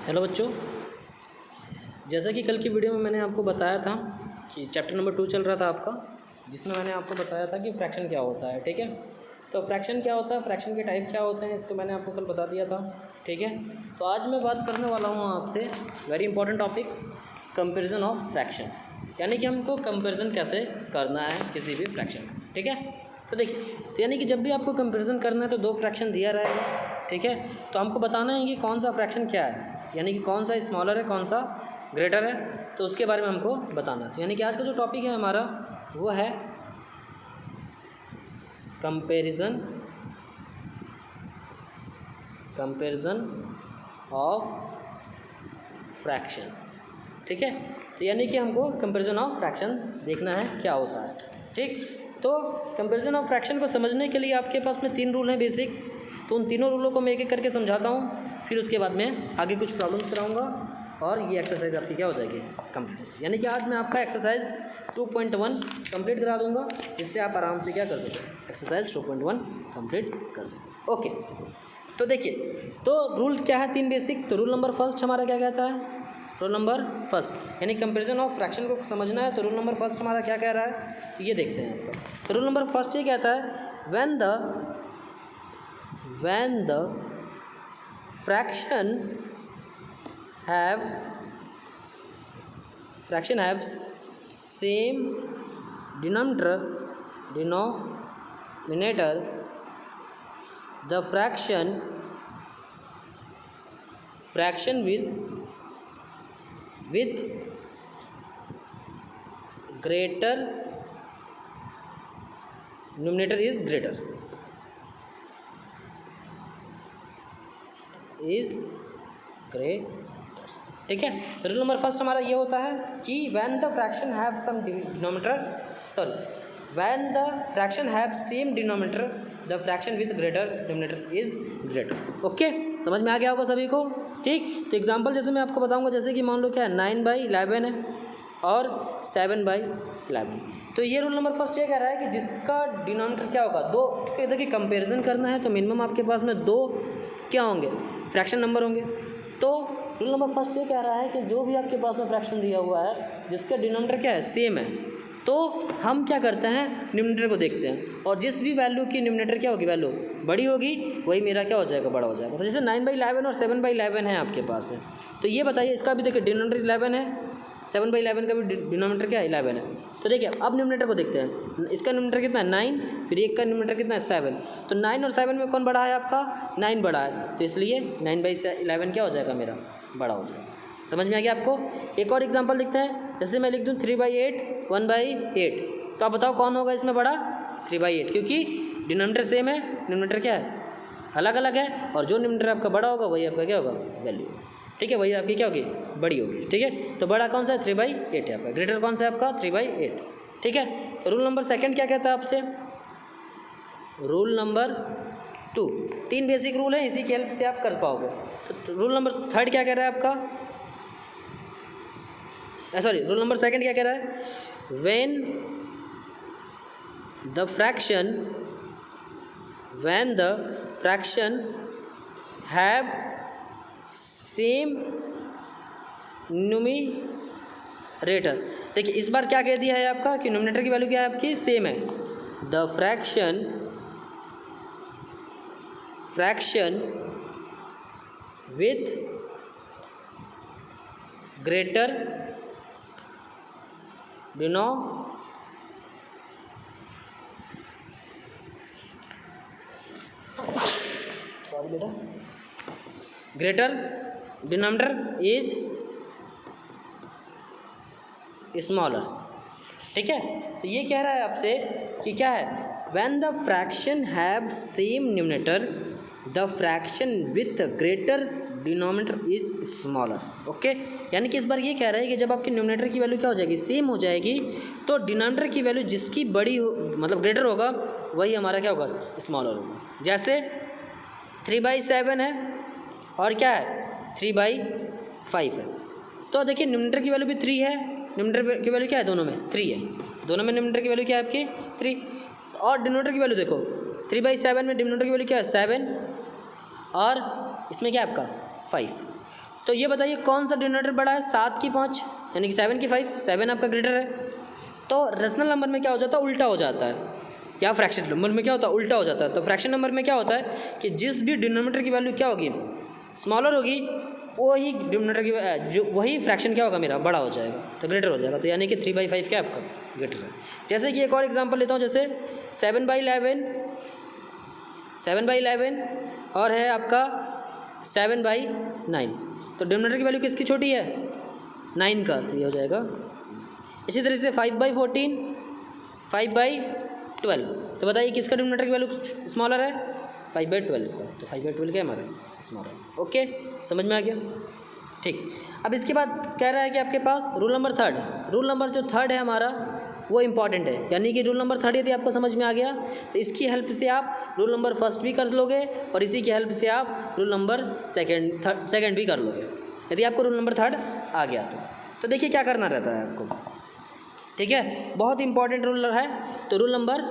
Hello बच्चों, जैसा कि कल की वीडियो में मैंने आपको बताया था कि चैप्टर नंबर 2 चल रहा था आपका, जिसमें मैंने आपको बताया था कि फ्रैक्शन क्या होता है। ठीक है, तो फ्रैक्शन क्या होता है, फ्रैक्शन के टाइप क्या होते हैं, इसको मैंने आपको कल बता दिया था। ठीक है, तो आज मैं बात करने वाला हूँ आपसे very important topics, comparison of fraction, यानी कि हमको कंपेरिजन कैसे करना है किसी भी फ्रैक्शन। ठीक है, तो देखिए, तो यानी कि जब भी आपको कंपेरिजन करना है तो दो फ्रैक्शन दिया रहेगा। ठीक है, तो हमको बताना है कि कौन सा फ्रैक्शन क्या है, यानी कि कौन सा स्मॉलर है कौन सा ग्रेटर है, तो उसके बारे में हमको बताना है। तो यानी कि आज का जो टॉपिक है हमारा वो है कंपेरिजन ऑफ फ्रैक्शन। ठीक है, तो यानी कि हमको कंपेरिजन ऑफ फ्रैक्शन देखना है क्या होता है। ठीक, तो कंपेरिजन ऑफ फ्रैक्शन को समझने के लिए आपके पास में 3 रूल हैं बेसिक, तो उन तीनों रूलों को मैं एक एक करके समझाता हूँ, फिर उसके बाद में आगे कुछ प्रॉब्लम्स कराऊंगा और ये एक्सरसाइज आपकी क्या हो जाएगी, कंप्लीट। यानी कि आज मैं आपका एक्सरसाइज 2.1 कंप्लीट करा दूंगा, जिससे आप आराम से क्या कर सकें, एक्सरसाइज 2.1 कंप्लीट कर सकें। ओके, तो देखिए, तो रूल क्या है 3 बेसिक। तो रूल नंबर फर्स्ट हमारा क्या कहता है, रूल नंबर फर्स्ट यानी कंपेरिजन ऑफ फ्रैक्शन को समझना है, तो रूल नंबर फर्स्ट हमारा क्या कह रहा है, ये देखते हैं आपका। तो रूल नंबर फर्स्ट ये कहता है when the fraction have same denominator, the fraction with greater numerator is greater. ठीक है, तो रूल नंबर फर्स्ट हमारा ये होता है कि when the fraction have some denominator, when the fraction have same denominator the fraction with greater denominator is greater. Okay, समझ में आ गया होगा सभी को। ठीक, तो एग्जांपल जैसे मैं आपको बताऊंगा, जैसे कि मान लो क्या है 9/11 है और 7/11। तो ये रूल नंबर फर्स्ट ये कह रहा है कि जिसका डिनोमिनेटर क्या होगा, दो, देखिए कंपेरिजन करना है तो मिनिमम आपके पास में दो क्या होंगे, फ्रैक्शन नंबर होंगे। तो रूल नंबर फर्स्ट ये कह रहा है कि जो भी आपके पास में फ्रैक्शन दिया हुआ है जिसका डिनोमिनेटर क्या है, सेम है, तो हम क्या करते हैं, न्यूमरेटर को देखते हैं, और जिस भी वैल्यू की न्यूमरेटर क्या होगी, वैल्यू बड़ी होगी, वही मेरा क्या हो जाएगा, बड़ा हो जाएगा। तो जैसे 9/11 और 7/11 है आपके पास में, तो ये बताइए इसका भी देखिए डिनोमिनेटर 11 है, 7/11 का भी डिनोमिनेटर क्या है, 11 है। तो देखिए अब न्यूमरेटर को देखते हैं, इसका न्यूमरेटर कितना है 9, फिर एक का न्यूमरेटर कितना है 7, तो 9 और 7 में कौन बड़ा है आपका, 9 बड़ा है, तो इसलिए 9/11 क्या हो जाएगा, मेरा बड़ा हो जाएगा। समझ में आ गया आपको। एक और एग्जांपल देखते हैं, जैसे मैं लिख दूँ 3/8 1/8, तो आप बताओ कौन होगा इसमें बड़ा, 3/8, क्योंकि डिनोमिनेटर सेम है, न्यूमरेटर क्या है, अलग अलग है, और जो न्यूमरेटर आपका बड़ा होगा वही आपका क्या होगा, वैल्यू। ठीक है, वही आपकी क्या होगी, बड़ी होगी। ठीक है, तो बड़ा कौन सा है, 3/8 है आपका, ग्रेटर कौन सा है आपका, 3/8। ठीक है, तो रूल नंबर सेकंड क्या कहता है आपसे, रूल नंबर 2, 3 बेसिक रूल है, इसी की हेल्प से आप कर पाओगे। तो रूल नंबर थर्ड क्या कह रहा है आपका, रूल नंबर सेकंड क्या कह रहा है, when the fraction have same numerator. देखिए इस बार क्या कह दिया है आपका कि न्यूमरेटर की वैल्यू क्या है आपकी, सेम है। The fraction with greater denominator is smaller. ठीक है, तो ये कह रहा है आपसे कि क्या है, when the fraction have same numerator the fraction with greater denominator is smaller. Okay, यानी कि इस बार ये कह रहा है कि जब आपके न्यूमरेटर की वैल्यू क्या हो जाएगी, सेम हो जाएगी, तो डिनोमिनेटर की वैल्यू जिसकी बड़ी हो, मतलब ग्रेटर होगा, वही हमारा क्या होगा, स्मॉलर होगा। जैसे 3/7 है और क्या है 3/5 है, तो देखिए न्यूमरेटर की वैल्यू भी 3 है, न्यूमरेटर की वैल्यू क्या है, दोनों में 3 है, दोनों में न्यूमरेटर की वैल्यू क्या है आपकी 3, और डिनोमिनेटर की वैल्यू देखो 3/7 में डिनोमिनेटर की वैल्यू क्या है 7, और इसमें क्या है आपका 5। तो ये बताइए कौन सा डिनोमिनेटर बड़ा है, 7 की 5 यानी कि 7 की 5, 7 आपका ग्रेटर है। तो रेशनल नंबर में क्या हो जाता है, उल्टा हो जाता है, या फ्रैक्शन नंबर में क्या होता है, उल्टा हो जाता है। तो फ्रैक्शन नंबर में क्या होता है कि जिस भी डिनोमिनेटर की वैल्यू क्या होगी, स्मॉलर होगी, वही डिनोमिनेटर की जो वही फ्रैक्शन क्या होगा मेरा, बड़ा हो जाएगा, तो ग्रेटर हो जाएगा। तो यानी कि 3/5 क्या आपका ग्रेटर है। जैसे कि एक और एग्जांपल लेता हूँ, जैसे 7/11 और है आपका 7/9। तो डिनोमिनेटर की वैल्यू किसकी छोटी है, 9 का, तो ये हो जाएगा। इसी तरह से 5/14, 5/12। तो बताइए किसका डिनोमिनेटर की वैल्यू स्मॉलर है, 5/12 का। तो 5/12 क्या हमारा स्मॉलर। ओके, समझ में आ गया, ठीक। अब इसके बाद कह रहा है कि आपके पास rule number third, rule number जो थर्ड है हमारा वो इंपॉर्टेंट है। यानी कि रूल नंबर थर्ड यदि आपको समझ में आ गया तो इसकी हेल्प से आप रूल नंबर फर्स्ट भी कर लोगे और इसी की हेल्प से आप रूल नंबर सेकंड भी कर लोगे, यदि आपको रूल नंबर थर्ड आ गया तो देखिए क्या करना रहता है आपको, ठीक है। बहुत इंपॉर्टेंट रूल है। तो रूल नंबर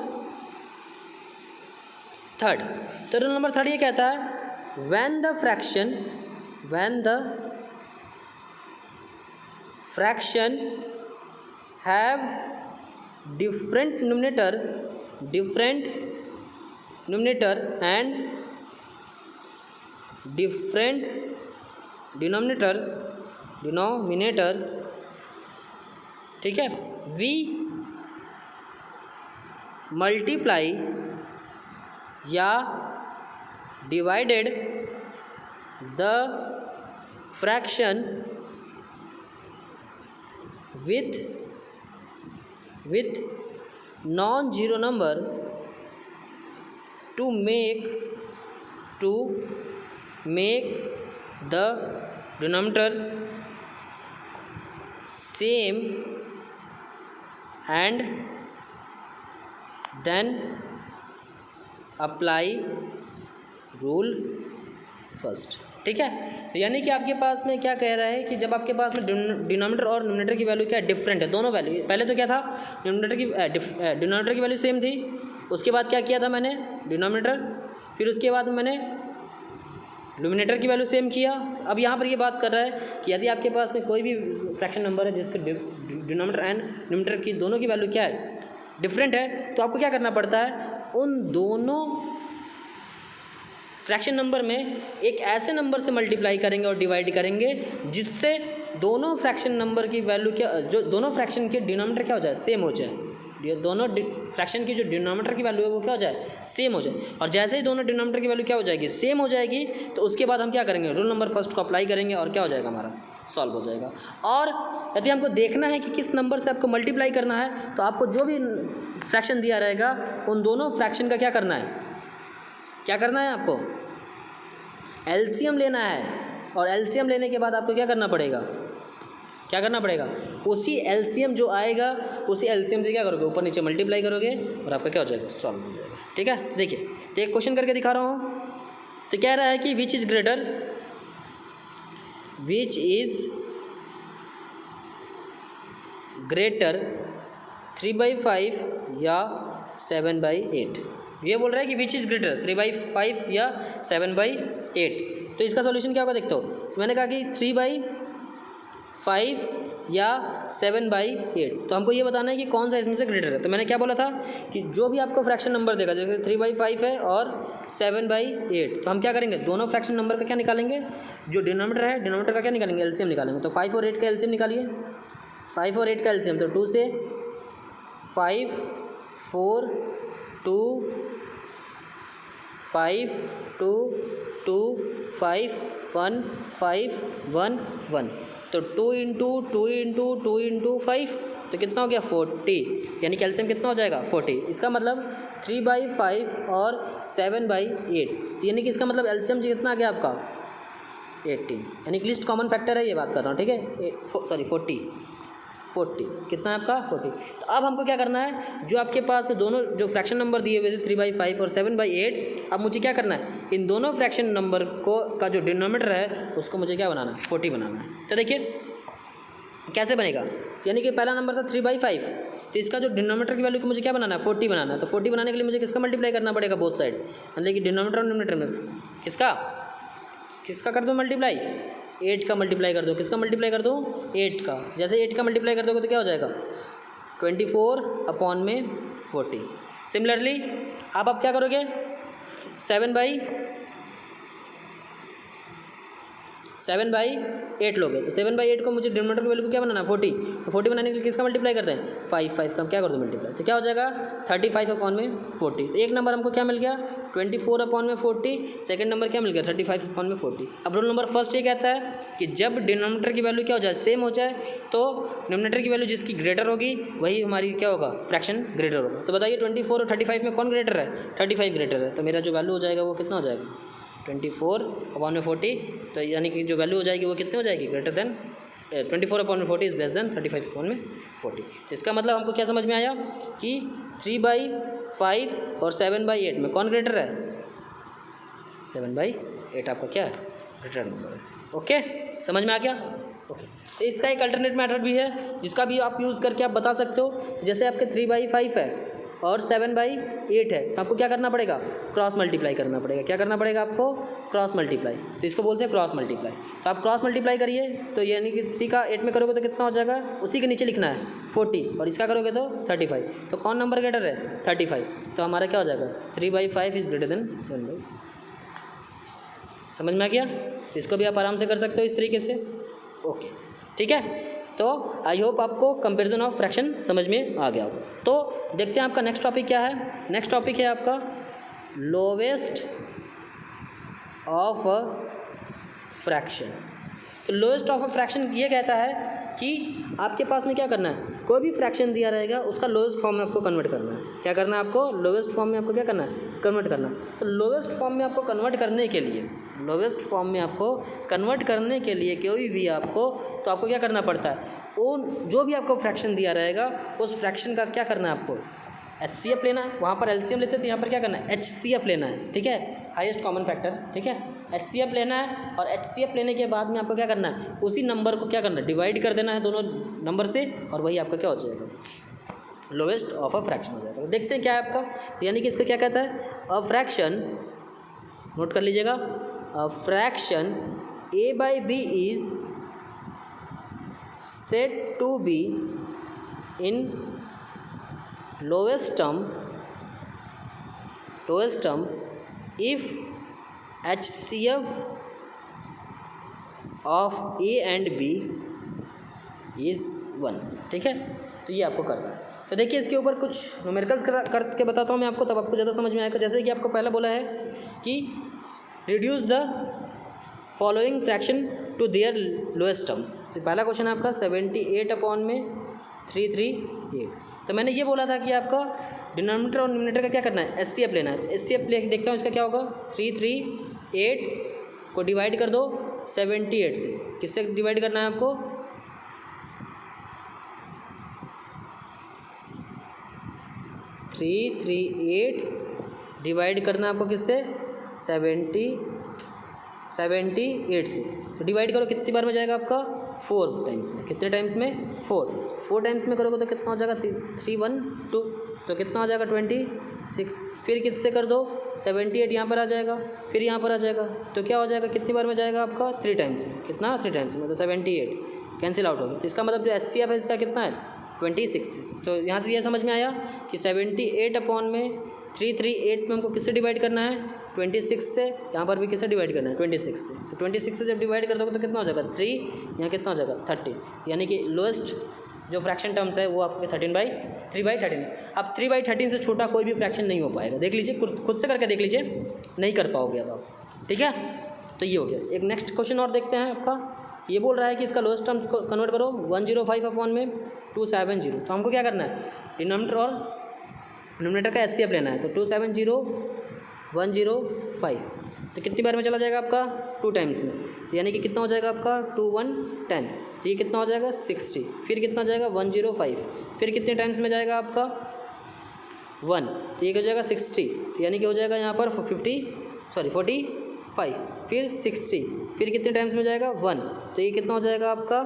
थर्ड, तो रूल नंबर थर्ड ये कहता है when the fraction have different numerator and different denominator, ठीक है, we multiply या divided the fraction with non-zero number to make the denominator same and then apply rule first, ठीक है। तो यानी कि आपके पास में क्या कह रहा है कि जब आपके पास में डिनोमिनेटर और न्यूमरेटर की वैल्यू क्या है, डिफरेंट है, दोनों वैल्यू, पहले तो क्या था डिनोमिनेटर की वैल्यू सेम थी, उसके बाद क्या किया था मैंने डिनोमिनेटर, फिर उसके बाद मैंने न्यूमरेटर की वैल्यू सेम किया। अब यहाँ पर ये बात कर रहा है कि यदि आपके पास में कोई भी फ्रैक्शन नंबर है जिसके डिनोमिनेटर एंड न्यूमरेटर की दोनों की वैल्यू क्या है, डिफरेंट है, तो आपको क्या करना पड़ता है, उन दोनों फ्रैक्शन नंबर में एक ऐसे नंबर से मल्टीप्लाई करेंगे और डिवाइड करेंगे जिससे दोनों फ्रैक्शन नंबर की वैल्यू क्या, जो दोनों फ्रैक्शन के डिनोमिनेटर क्या हो जाए, सेम हो जाए। ये दोनों फ्रैक्शन की जो डिनोमिनेटर की वैल्यू है वो क्या हो जाए, सेम हो जाए। और जैसे ही दोनों डिनोमिनेटर की वैल्यू क्या हो जाएगी, सेम हो जाएगी, तो उसके बाद हम क्या करेंगे, रूल नंबर फर्स्ट को अप्लाई करेंगे और क्या हो जाएगा, हमारा सॉल्व हो जाएगा। और यदि हमको देखना है कि किस नंबर से आपको मल्टीप्लाई करना है, तो आपको जो भी फ्रैक्शन दिया रहेगा उन दोनों फ्रैक्शन का क्या करना है, क्या करना है, आपको एलसीएम लेना है। और एलसीएम लेने के बाद आपको क्या करना पड़ेगा, क्या करना पड़ेगा, उसी एलसीएम जो आएगा उसी एलसीएम से क्या करोगे, ऊपर नीचे मल्टीप्लाई करोगे और आपका क्या हो जाएगा, सॉल्व हो जाएगा, ठीक है। देखिए तो एक क्वेश्चन करके दिखा रहा हूँ। तो कह रहा है कि विच इज़ ग्रेटर 3/5 या 7/8। ये बोल रहा है कि विच इज़ ग्रेटर 3/5 या 7/8। तो इसका सॉल्यूशन क्या होगा, देखते हो। तो मैंने कहा कि 3/5 या 7/8, तो हमको ये बताना है कि कौन सा इसमें से ग्रेटर है। तो मैंने क्या बोला था कि जो भी आपको फ्रैक्शन नंबर देगा, जैसे 3/5 है और 7/8, तो हम क्या करेंगे, दोनों फ्रैक्शन नंबर का क्या निकालेंगे, जो डिनोमिनेटर है डिनोमिनेटर का क्या निकालेंगे, एलसीएम निकालेंगे। तो 5 और 8 का एलसीएम निकालिए, 5 और 8 का एलसीएम, तो 2 से 5 4 2 5 2 2 5 1 5 1 1, तो 2 इंटू 2 इंटू 2 इंटू 5, तो कितना हो गया 40, यानी कैल्शियम कितना हो जाएगा 40। इसका मतलब 3/5 और 7/8, यानी कि इसका मतलब एलसीएम जी कितना आ गया आपका 18, यानी कि लिस्ट कॉमन फैक्टर है, ये बात कर रहा हूँ, ठीक है। सॉरी 40 कितना है आपका 40। तो अब हमको क्या करना है, जो आपके पास में दोनों जो फ्रैक्शन नंबर दिए हुए थे 3/5 और 7/8, अब मुझे क्या करना है, इन दोनों फ्रैक्शन नंबर को का जो डिनोमिनेटर है उसको मुझे क्या बनाना है, 40 बनाना है। तो देखिए कैसे बनेगा, यानी कि पहला नंबर था 3/5, तो इसका जो डिनोमिनेटर की वैल्यू को मुझे क्या बनाना है 40 बनाना है। तो 40 बनाने के लिए मुझे किसका मल्टीप्लाई करना पड़ेगा, बोथ साइड, मतलब कि डिनोमिनेटर और न्यूमरेटर में किसका कर दो मल्टीप्लाई, 8 का मल्टीप्लाई कर दो, किसका मल्टीप्लाई कर दो, 8 का। जैसे 8 का मल्टीप्लाई कर दोगे तो क्या हो जाएगा, 24/40। सिमिलरली आप क्या करोगे, 7/8 लोगे, तो 7/8 को मुझे डिनोमिनेटर की वैल्यू को क्या बनाना है, 40। तो 40 बनाने के लिए किसका मल्टीप्लाई करते हैं, 5 का क्या कर दो मल्टीप्लाई, तो क्या हो जाएगा 35/40। तो एक नंबर हमको क्या मिल गया, 24/40। सेकंड नंबर क्या मिल गया, 35/40। अब रूल नंबर फर्स्ट ये कहता है कि जब डिनोमिनेटर की वैल्यू क्या हो जाए, सेम हो जाए, तो डिनोमिनेटर की वैल्यू जिसकी ग्रेटर होगी वही हमारी क्या होगा, फ्रैक्शन ग्रेटर होगा। तो बताइए 24 और 35 में कौन ग्रेटर है, 35 ग्रेटर है। तो मेरा जो वैल्यू हो जाएगा वो कितना हो जाएगा, 24/40। तो यानी कि जो वैल्यू हो जाएगी वो कितनी हो जाएगी, greater than 24/40 is less than 35/40। इसका मतलब हमको क्या समझ में आया कि 3/5 और 7/8 में कौन ग्रेटर है, 7/8 आपका क्या है, ग्रेटर नंबर है। ओके, समझ में आ गया। ओके, तो इसका एक अल्टरनेट मेथड भी है जिसका भी आप यूज़ करके आप बता सकते हो। जैसे आपके 3/5 है और 7/8 है, तो आपको क्या करना पड़ेगा, क्रॉस मल्टीप्लाई करना पड़ेगा। क्या करना पड़ेगा आपको, क्रॉस मल्टीप्लाई। तो इसको बोलते हैं क्रॉस मल्टीप्लाई। तो आप क्रॉस मल्टीप्लाई करिए, तो यानी कि 3 का 8 में करोगे तो कितना हो जाएगा, उसी के नीचे लिखना है 40, और इसका करोगे तो 35। तो कौन नंबर ग्रेटर है, 35। तो हमारा क्या हो जाएगा, 3/5 इज ग्रेटर देन 7/8। समझ में आ गया। इसको भी आप आराम से कर सकते हो इस तरीके से। ओके, ठीक है। तो आई होप आपको कंपैरिजन ऑफ फ्रैक्शन समझ में आ गया हो। तो देखते हैं आपका नेक्स्ट टॉपिक क्या है। नेक्स्ट टॉपिक है आपका लोवेस्ट ऑफ अ फ्रैक्शन। तो लोएस्ट ऑफ अ फ्रैक्शन ये कहता है कि आपके पास में क्या करना है, कोई भी फ्रैक्शन दिया रहेगा उसका लोएस्ट फॉर्म में आपको कन्वर्ट करना है। क्या करना है आपको, लोएस्ट फॉर्म में आपको क्या करना है, कन्वर्ट करना है। तो लोएस्ट फॉर्म में आपको कन्वर्ट करने के लिए, लोएस्ट फॉर्म में आपको कन्वर्ट करने के लिए कोई भी आपको, तो आपको क्या करना पड़ता है, वो जो भी आपको फ्रैक्शन दिया रहेगा उस फ्रैक्शन का क्या करना है आपको, HCF लेना है। वहाँ पर LCM लेते थे, यहाँ पर क्या करना है, HCF लेना है। ठीक है, हाईएस्ट कॉमन फैक्टर। ठीक है, HCF लेना है, और HCF लेने के बाद में आपको क्या करना है, उसी नंबर को क्या करना है, डिवाइड कर देना है दोनों नंबर से, और वही आपका क्या हो जाएगा, लोएस्ट ऑफ अ फ्रैक्शन हो जाएगा। तो देखते हैं क्या है आपका, यानी कि इसका क्या कहता है, अ फ्रैक्शन, नोट कर लीजिएगा, a fraction A/B is said to be in lowest term if HCF of A and B is 1। ठीक है, तो ये आपको करना है। तो देखिए इसके ऊपर कुछ न्यूमेरिकल्स करके बताता हूँ मैं आपको, तब आपको ज़्यादा समझ में आएगा। जैसे कि आपको पहला बोला है कि reduce the following fraction to their lowest terms. तो पहला क्वेश्चन है आपका 78/338। तो मैंने ये बोला था कि आपका डिनोमिनेटर और न्यूमरेटर का क्या करना है, HCF लेना है। तो HCF ले देखता हूँ इसका क्या होगा, 338 को डिवाइड कर दो 78 से। किससे डिवाइड करना है आपको, 338 डिवाइड करना है आपको किससे, 78 से। तो डिवाइड करो, कितनी बार में जाएगा आपका, 4 टाइम्स में। कितने टाइम्स में, 4 टाइम्स में करोगे तो कितना हो जाएगा, 312, तो कितना हो जाएगा 26। फिर किससे कर दो, 78 यहाँ पर आ जाएगा, फिर यहाँ पर आ जाएगा, तो क्या हो जाएगा, कितनी बार में जाएगा आपका, 3 टाइम्स में। कितना, 3 टाइम्स में, तो 78 कैंसिल आउट होगा। तो इसका मतलब जो HCF है इसका कितना है, 26। तो यहाँ से ये समझ में आया कि 78/338 में हमको किससे डिवाइड करना है, 26 से। यहाँ पर भी किससे डिवाइड करना है, 26 से। तो 26 से जब डिवाइड कर दोगे तो कितना हो जाएगा, 3, यहाँ कितना हो जाएगा, 30। यानी कि लोएस्ट जो फ्रैक्शन टर्म्स है वो आपके 3/13। अब 3/13 से छोटा कोई भी फ्रैक्शन नहीं हो पाएगा। देख लीजिए, खुद से करके देख लीजिए, नहीं कर पाओगे अब आप। ठीक है, तो ये हो गया। एक नेक्स्ट क्वेश्चन और देखते हैं आपका। ये बोल रहा है कि इसका लोएस्ट टर्म्स को कन्वर्ट करो 105/270। तो हमको क्या करना है, डिनोमिनेटर और न्यूमरेटर का HCF लेना है। तो 270/105, तो कितनी बार में चला जाएगा आपका, 2 टाइम्स में। तो यानी कि कितना हो जाएगा आपका, 2 1 10। तो ये कितना हो जाएगा, 60। फिर कितना जाएगा, 105। फिर कितने टाइम्स में जाएगा आपका, 1। तो ये हो जाएगा 60। यानी कि हो जाएगा यहाँ पर 45। फिर 60। फिर कितने टाइम्स में जाएगा, 1। तो ये कितना हो जाएगा आपका,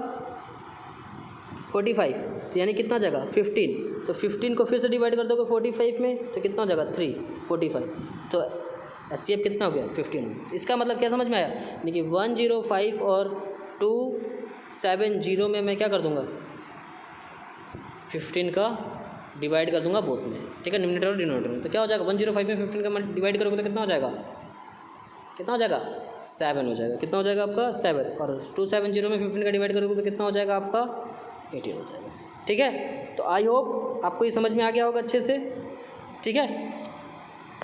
45। तो यानी कितना जाएगा, 15। तो 15 को फिर से डिवाइड कर दोगे 45 में, तो कितना हो जाएगा, 3 45। तो HCF कितना हो गया, 15। इसका मतलब क्या समझ में आया, यानी कि 105 और 270 में मैं क्या कर दूंगा, 15 का डिवाइड कर दूंगा बोथ में, ठीक है, न्यूमरेटर और डिनोमिनेटर में। तो क्या हो जाएगा, 105 में 15 का डिवाइड करोगे तो कितना हो जाएगा, कितना हो जाएगा, 7 हो जाएगा। कितना हो जाएगा आपका, 7। और 270 में 15 का डिवाइड करोगे तो कितना हो जाएगा आपका, 18 हो जाएगा, ठीक है। तो आई होप आपको ये समझ में आ गया होगा अच्छे से, ठीक है।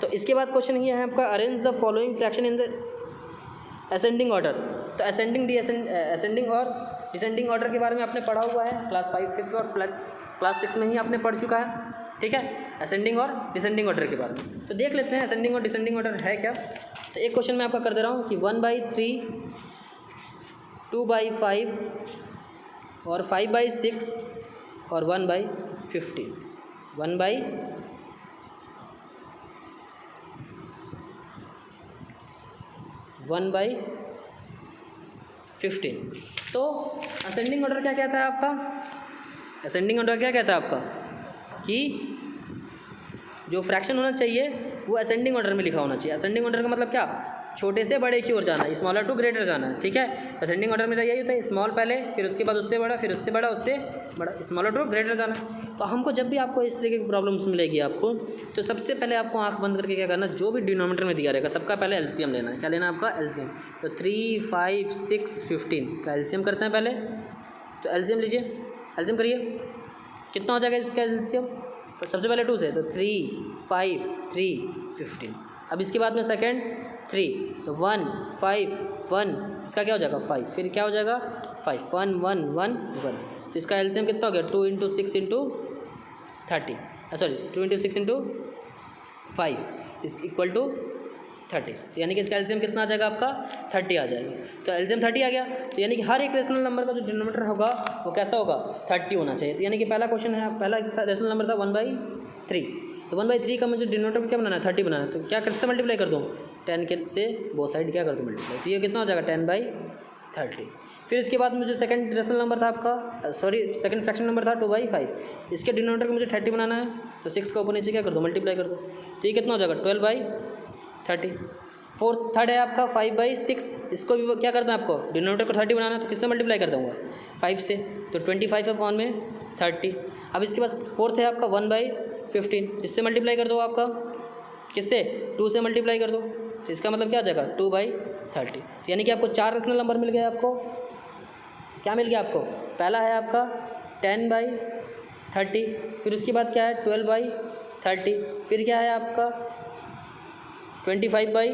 तो इसके बाद क्वेश्चन ये है आपका, arrange the following fraction in the ascending order. तो असेंडिंग और डिसेंडिंग ऑर्डर के बारे में आपने पढ़ा हुआ है, क्लास 5 5th और क्लास 6 में ही आपने पढ़ चुका है, ठीक है, असेंडिंग और डिसेंडिंग ऑर्डर के बारे में। तो देख लेते हैं असेंडिंग और डिसेंडिंग ऑर्डर है क्या। तो एक क्वेश्चन मैं आपका कर दे रहा हूँ कि 1/3, 2/5 और 5/6 और 1/15, 1/15। तो असेंडिंग ऑर्डर क्या कहता है आपका, असेंडिंग ऑर्डर क्या कहता है आपका कि जो फ्रैक्शन होना चाहिए वो असेंडिंग ऑर्डर में लिखा होना चाहिए। असेंडिंग ऑर्डर का मतलब क्या, छोटे से बड़े की ओर जाना है, स्मॉलर टू ग्रेटर जाना है, ठीक है। असेंडिंग ऑर्डर में यही होता है, स्मॉल पहले, फिर उसके बाद उससे बड़ा, फिर उससे बड़ा, उससे बड़ा, स्मॉलर टू ग्रेटर जाना है। तो हमको जब भी आपको इस तरीके की प्रॉब्लम्स मिलेगी आपको, तो सबसे पहले आपको आंख बंद करके क्या करना, जो भी डिनोमिनेटर में दिया रहेगा सबका पहले एलसीएम लेना है। क्या लेना है आपका, एलसीएम। तो 3, 5, 6, 15 का एलसीएम करते हैं पहले। तो एलसीएम लीजिए, एलसीएम करिए, कितना हो जाएगा इसका एलसीएम। तो सबसे पहले 2 से, तो 3, 5, 3, 15। अब इसके बाद में सेकंड 3, तो 1, 5, 1, इसका क्या हो जाएगा 5, फिर क्या हो जाएगा 5, 1, 1, 1, 1। तो इसका एलसीएम कितना हो गया, 2 × 6 × 30, सॉरी 2 × 6 × 5 इस इक्वल टू 30। यानी कि इसका एलसीएम कितना आ जाएगा आपका, 30 आ जाएगा। तो एलसीएम 30 आ गया, तो यानी कि हर एक रेशनल नंबर का जो डिनोमिनेटर होगा वो कैसा होगा, 30 होना चाहिए। तो यानी कि पहला क्वेश्चन है, पहला रेशनल नंबर था 1/3, तो 1/3 का मुझे डिनोमिनेटर को क्या बनाना है, 30 बनाना है। तो क्या किससे मल्टीप्लाई कर दूँ, 10 के से बोथ साइड क्या कर दूँ मल्टीप्लाई। तो ये कितना हो जाएगा, 10/30। फिर इसके बाद मुझे सेकंड रेशनल नंबर था आपका, सॉरी सेकंड फ्रैक्शन नंबर था 2/5, इसके डिनोमिनेटर को मुझे 30 बनाना है। तो 6 का ऊपर नीचे क्या कर दो, मल्टीप्लाई कर दो। तो ये कितना हो जाएगा, 12/30। थर्ड है आपका 5/6, इसको भी क्या करना है आपको, डिनोमिनेटर को 30 बनाना है। तो किससे मल्टीप्लाई कर दूँगा, 5 से। तो 25/30। अब इसके बाद फोर्थ है आपका 1/15, इससे मल्टीप्लाई कर दो आपका, किससे, 2 से मल्टीप्लाई कर दो। तो इसका मतलब क्या आ जाएगा, 2/30। यानी कि आपको 4 रेशनल नंबर मिल गए। आपको क्या मिल गया, आपको पहला है आपका 10/30, फिर उसके बाद क्या है 12/30, फिर क्या है आपका 25/30,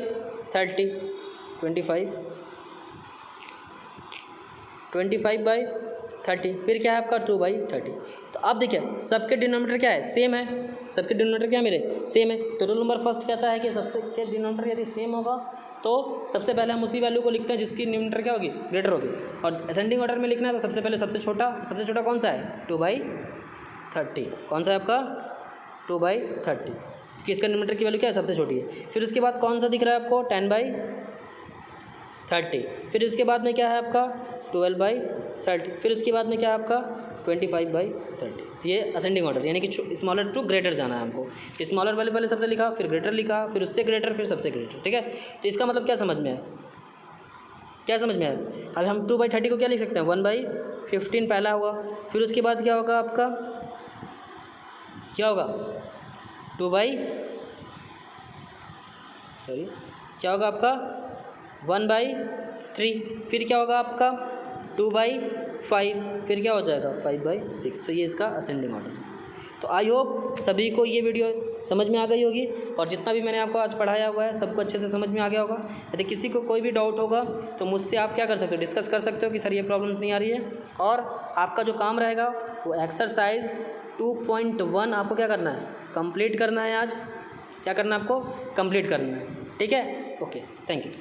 25/30, फिर क्या है आपका 2/30। तो अब देखिए सबके डिनोमिनेटर क्या है, सेम है। सबके डिनोमिनेटर क्या मेरे, सेम है। तो रूल नंबर फर्स्ट कहता है कि सबसे के डिनोमिनेटर यदि सेम होगा तो सबसे पहले हम उसी वैल्यू को लिखते हैं जिसकी न्यूमरेटर क्या होगी, ग्रेटर होगी। और असेंडिंग ऑर्डर में लिखना है तो सबसे पहले सबसे छोटा कौन सा है, 2/30। कौन सा है आपका, 2/30, कि इसका न्यूमरेटर की वैल्यू क्या है, सबसे छोटी है। फिर उसके बाद कौन सा दिख रहा है आपको, 10/30। फिर उसके बाद में क्या है आपका 12/30। फिर उसके बाद में क्या है आपका 25/30। ये असेंडिंग ऑर्डर, यानी कि स्मॉलर टू ग्रेटर जाना है हमको। स्मॉलर वैल्यू पहले सबसे लिखा, फिर ग्रेटर लिखा, फिर उससे ग्रेटर, फिर सबसे ग्रेटर, ठीक है। तो इसका मतलब क्या समझ में आया, क्या समझ में आया। अब हम 2/30 को क्या लिख सकते हैं, 1/15 पहला होगा। फिर उसके बाद क्या होगा आपका, क्या होगा क्या होगा आपका 1/3। फिर क्या होगा आपका 2/5, फिर क्या हो जाएगा 5/6। तो ये इसका असेंडिंग ऑर्डर है। तो आई होप सभी को ये वीडियो समझ में आ गई होगी, और जितना भी मैंने आपको आज पढ़ाया हुआ है सबको अच्छे से समझ में आ गया होगा। यदि किसी को कोई भी डाउट होगा तो मुझसे आप क्या कर सकते हो, डिस्कस कर सकते हो कि सर ये प्रॉब्लम्स नहीं आ रही है। और आपका जो काम रहेगा वो एक्सरसाइज 2.1 आपको क्या करना है, कंप्लीट करना है। आज क्या करना है आपको, कंप्लीट करना है, ठीक है। Okay, thank you.